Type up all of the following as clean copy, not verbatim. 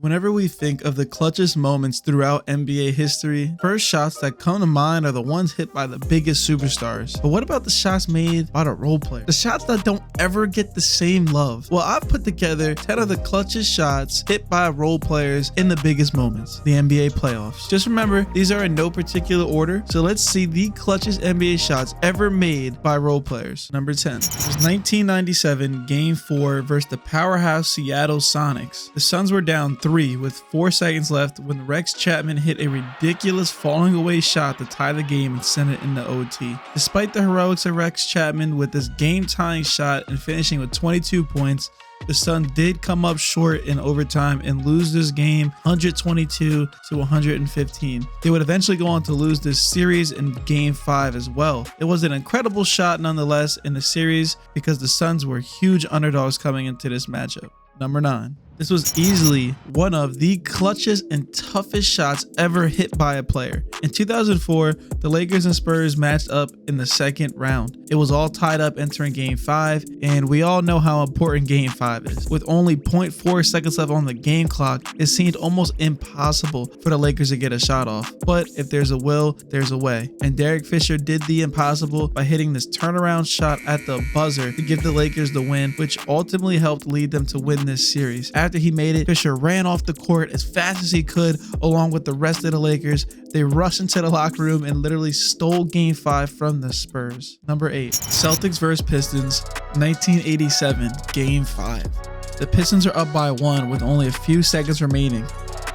Whenever we think of the clutchest moments throughout NBA history, first shots that come to mind are the ones hit by the biggest superstars. But what about the shots made by the role players? The shots that don't ever get the same love? Well, I've put together 10 of the clutchest shots hit by role players in the biggest moments, the NBA playoffs. Just remember, these are in no particular order, so let's see the clutchest NBA shots ever made by role players. Number 10. It was 1997 Game 4 versus the powerhouse Seattle Sonics. The Suns were down 3 with 4 seconds left when Rex Chapman hit a ridiculous falling away shot to tie the game and send it into OT. Despite the heroics of Rex Chapman with this game-tying shot and finishing with 22 points, the Suns did come up short in overtime and lose this game 122 to 115. They would eventually go on to lose this series in Game 5 as well. It was an incredible shot nonetheless in the series because the Suns were huge underdogs coming into this matchup. Number 9. This was easily one of the clutchest and toughest shots ever hit by a player. In 2004, the Lakers and Spurs matched up in the second round. It was all tied up entering Game 5, and we all know how important Game 5 is. With only 0.4 seconds left on the game clock, it seemed almost impossible for the Lakers to get a shot off. But if there's a will, there's a way. And Derek Fisher did the impossible by hitting this turnaround shot at the buzzer to give the Lakers the win, which ultimately helped lead them to win this series. After he made it, Fisher ran off the court as fast as he could along with the rest of the Lakers. They rushed into the locker room and literally stole Game 5 from the Spurs. Number 8. Celtics vs Pistons, 1987, Game 5. The Pistons are up by 1 with only a few seconds remaining.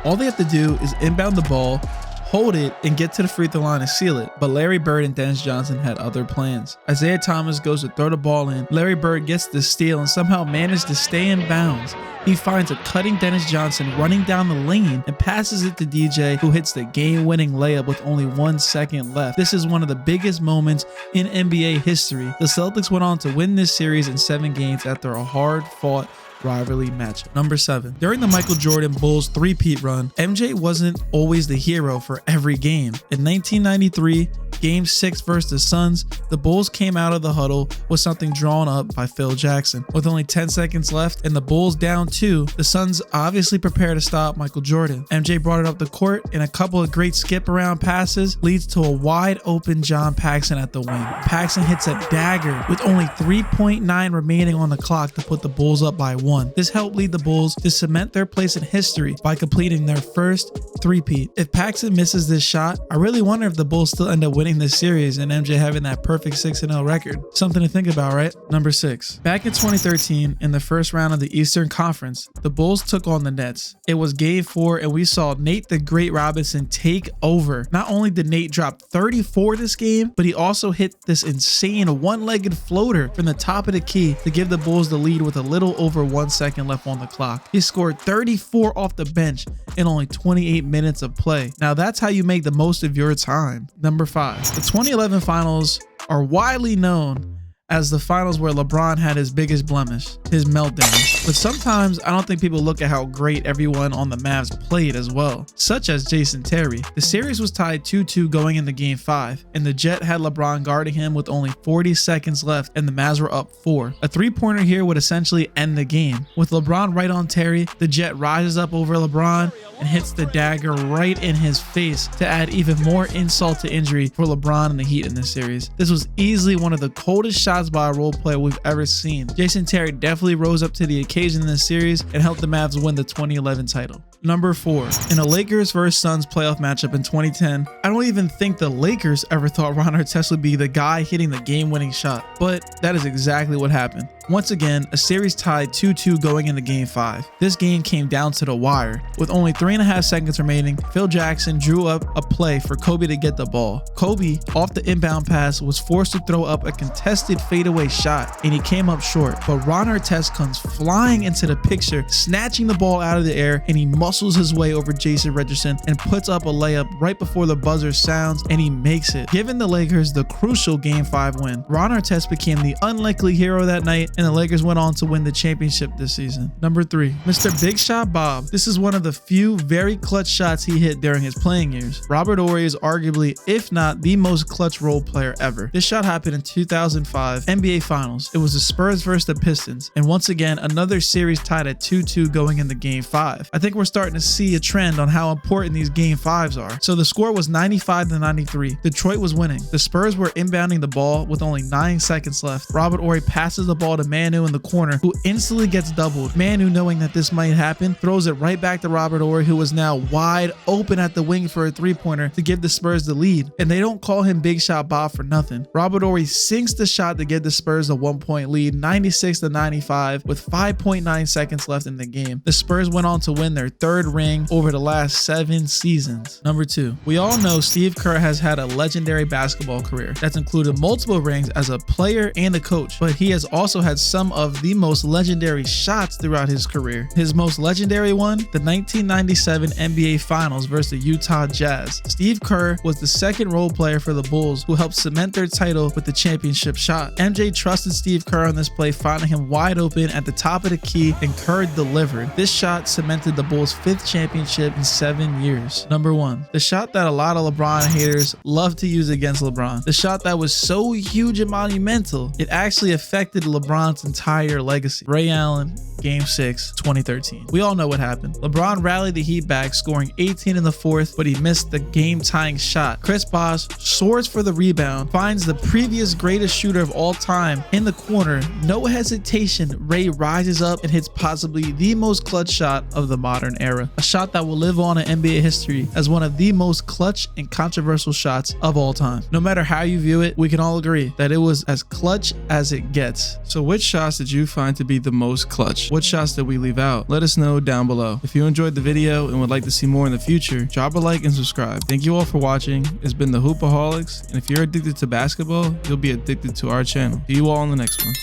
All they have to do is inbound the ball, hold it, and get to the free throw line and seal it. But Larry Bird and Dennis Johnson had other plans. Isaiah Thomas goes to throw the ball in. Larry Bird gets the steal and somehow managed to stay in bounds. He finds a cutting Dennis Johnson running down the lane and passes it to DJ, who hits the game-winning layup with only 1 second left. This is one of the biggest moments in NBA history. The Celtics went on to win this series in 7 games after a hard-fought rivalry matchup. Number 7. During the Michael Jordan Bulls three-peat run, MJ wasn't always the hero for every game. In 1993, Game 6 versus the Suns, the Bulls came out of the huddle with something drawn up by Phil Jackson. With only 10 seconds left and the Bulls down 2, the Suns obviously prepared to stop Michael Jordan. MJ brought it up the court, and a couple of great skip-around passes leads to a wide-open John Paxson at the wing. Paxson hits a dagger with only 3.9 remaining on the clock to put the Bulls up by 1. This helped lead the Bulls to cement their place in history by completing their first three-peat. If Paxson misses this shot, I really wonder if the Bulls still end up winning this series and MJ having that perfect 6-0 record. Something to think about, right? Number 6. Back in 2013, in the first round of the Eastern Conference, the Bulls took on the Nets. It was Game 4 and we saw Nate the Great Robinson take over. Not only did Nate drop 34 this game, but he also hit this insane one-legged floater from the top of the key to give the Bulls the lead with a little over 1 second left on the clock. He scored 34 off the bench in only 28 minutes of play. Now that's how you make the most of your time. Number 5. The 2011 finals are widely known as the finals where LeBron had his biggest blemish, his meltdown. But sometimes I don't think people look at how great everyone on the Mavs played as well, such as Jason Terry. The series was tied 2-2 going into Game 5, and the Jet had LeBron guarding him with only 40 seconds left, and the Mavs were up 4. A three-pointer here would essentially end the game. With LeBron right on Terry, the Jet rises up over LeBron and hits the dagger right in his face to add even more insult to injury for LeBron and the Heat in this series. This was easily one of the coldest shots by a role player we've ever seen. Jason Terry definitely rose up to the occasion in this series and helped the Mavs win the 2011 title. Number 4. In a Lakers vs Suns playoff matchup in 2010, I don't even think the Lakers ever thought Ron Artest would be the guy hitting the game-winning shot, but that is exactly what happened. Once again, a series tied 2-2 going into Game 5. This game came down to the wire. With only 3.5 seconds remaining, Phil Jackson drew up a play for Kobe to get the ball. Kobe, off the inbound pass, was forced to throw up a contested fadeaway shot, and he came up short. But Ron Artest comes flying into the picture, snatching the ball out of the air, and he muscles his way over Jason Richardson and puts up a layup right before the buzzer sounds, and he makes it, giving the Lakers the crucial Game 5 win. Ron Artest became the unlikely hero that night, and the Lakers went on to win the championship this season. Number 3. Mr. Big Shot Bob. This is one of the few very clutch shots he hit during his playing years. Robert Horry is arguably, if not the most clutch role player ever. This shot happened in 2005 NBA Finals. It was the Spurs versus the Pistons, and once again, another series tied at 2-2 going into Game 5. I think we're starting starting to see a trend on how important these game fives are. So the score was 95-93. Detroit was winning. The Spurs were inbounding the ball with only 9 seconds left. Robert Horry passes the ball to Manu in the corner, who instantly gets doubled. Manu, knowing that this might happen, throws it right back to Robert Horry, who was now wide open at the wing for a three-pointer to give the Spurs the lead. And they don't call him Big Shot Bob for nothing. Robert Horry sinks the shot to give the Spurs a 1-point lead, 96-95, with 5.9 seconds left in the game. The Spurs went on to win their 3rd ring over the last 7 seasons. Number 2. We all know Steve Kerr has had a legendary basketball career that's included multiple rings as a player and a coach, but he has also had some of the most legendary shots throughout his career. His most legendary one, the 1997 NBA Finals versus the Utah Jazz. Steve Kerr was the second role player for the Bulls who helped cement their title with the championship shot. MJ trusted Steve Kerr on this play, finding him wide open at the top of the key, and Kerr delivered. This shot cemented the Bulls' 5th championship in 7 years. Number 1. The shot that a lot of LeBron haters love to use against LeBron. The shot that was so huge and monumental, it actually affected LeBron's entire legacy. Ray Allen, Game 6, 2013. We all know what happened. LeBron rallied the Heat back, scoring 18 in the 4th, but he missed the game-tying shot. Chris Bosh soars for the rebound, finds the previous greatest shooter of all time in the corner. No hesitation, Ray rises up and hits possibly the most clutch shot of the modern era. A shot that will live on in NBA history as one of the most clutch and controversial shots of all time. No matter how you view it, we can all agree that it was as clutch as it gets. So which shots did you find to be the most clutch? What shots did we leave out? Let us know down below. If you enjoyed the video and would like to see more in the future, drop a like and subscribe. Thank you all for watching. It's been the Hoopaholics, and if you're addicted to basketball, you'll be addicted to our channel. See you all in the next one.